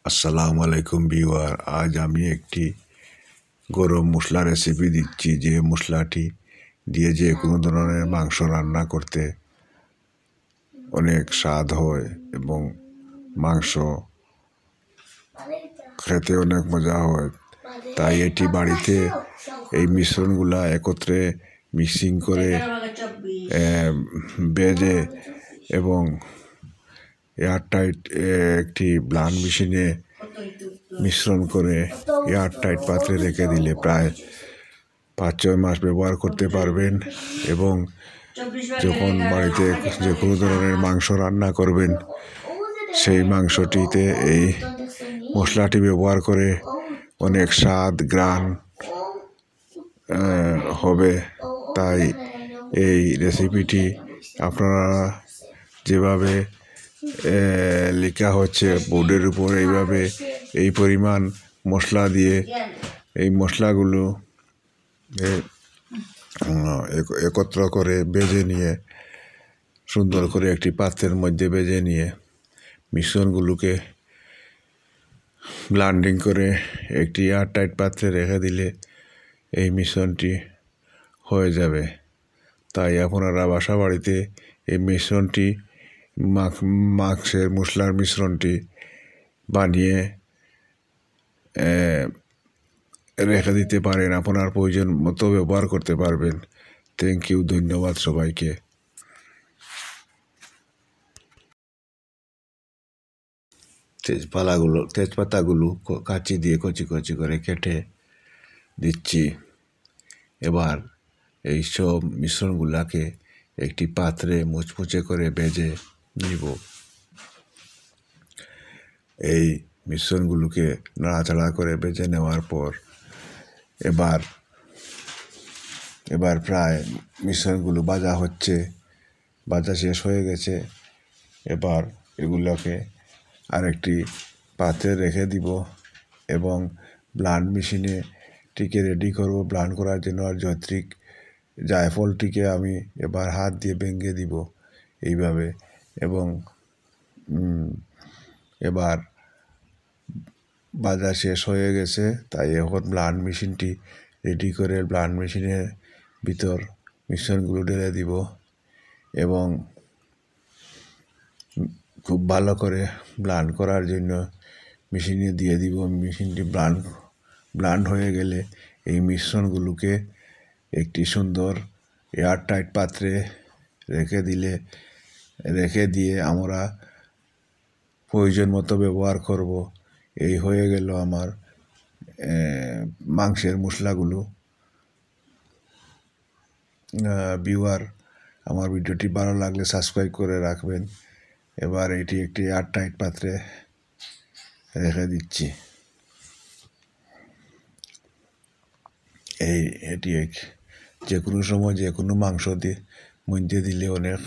আসসালামু আলাইকুম ভিউয়ার, আজ আমি একটি গরম মশলা রেসিপি দিচ্ছি। যে মশলাটি দিয়ে যে কোনো ধরনের মাংস রান্না করতে অনেক স্বাদ হয় এবং মাংস খেতে অনেক মজা হয়। তাই এটি বাড়িতে এই মিশ্রণগুলা একত্রে মিক্সিং করে বেজে এবং এয়ারটাইট একটি ব্লান্ড মেশিনে মিশ্রণ করে এয়ারটাইট পাত্রে রেখে দিলে প্রায় 5-6 মাস ব্যবহার করতে পারবেন। এবং যখন বাড়িতে যে কোনো ধরনের মাংস রান্না করবেন, সেই মাংসটিতে এই মশলাটি ব্যবহার করে অনেক স্বাদ ঘ্রাণ হবে। তাই এই রেসিপিটি আপনারা যেভাবে লেখা হচ্ছে বোর্ডের উপর, এইভাবে এই পরিমাণ মশলা দিয়ে এই মশলাগুলো একত্র করে বেজে নিয়ে সুন্দর করে একটি পাত্রের মধ্যে বেজে নিয়ে মিশ্রণগুলোকে ব্লান্ডিং করে একটি এয়ারটাইট পাত্রে রেখে দিলে এই মিশ্রণটি হয়ে যাবে। তাই আপনারা বাসা বাড়িতে এই মিশ্রণটি মাংসের মশলার মিশ্রণটি বানিয়ে রেখে দিতে পারেন, আপনার প্রয়োজন মতো ব্যবহার করতে পারবেন। থ্যাংক ইউ, ধন্যবাদ সবাইকে। তেজপাতাগুলো কাঁচি দিয়ে কচি কচি করে কেটে দিচ্ছি। এবার এই সব মিশ্রণগুলাকে একটি পাত্রে মুচমুচে করে ভেজে নিব। এই মিশ্রণগুলোকে নাড়াচাড়া করে ভেজে নেওয়ার পর এবার প্রায় মিশ্রণগুলো ভাজা শেষ হয়ে গেছে। এবার এগুলোকে আরেকটি পাত্রে রেখে দিব এবং ব্লান্ড মেশিনে রেডি করব ব্লান্ড করার জন্য। আর জায়ফলটিকে আমি এবার হাত দিয়ে ভেঙে দিব এইভাবে। এবং এবার ভাজা শেষ হয়ে গেছে, তাই এখন ব্লান্ড মেশিনটি রেডি করে ব্লান্ড মেশিনের ভিতর মিশ্রণগুলো ঢেলে দিব এবং খুব ভালো করে ব্লান্ড করার জন্য মেশিনে দিয়ে দিব। মেশিনটি ব্লান্ড হয়ে গেলে এই মিশ্রণগুলোকে একটি সুন্দর এয়ারটাইট পাত্রে রেখে দিয়ে আমরা প্রয়োজন মতো ব্যবহার করব। এই হয়ে গেল আমার মাংসের মশলাগুলো। ভিউয়ার, আমার ভিডিওটি ভালো লাগলে সাবস্ক্রাইব করে রাখবেন। এবার এটি একটি এয়ারটাইট পাত্রে রেখে দিচ্ছি। এটি যে কোনো সময় যে কোনো মাংস দিয়ে মধ্যে দিলে অনেক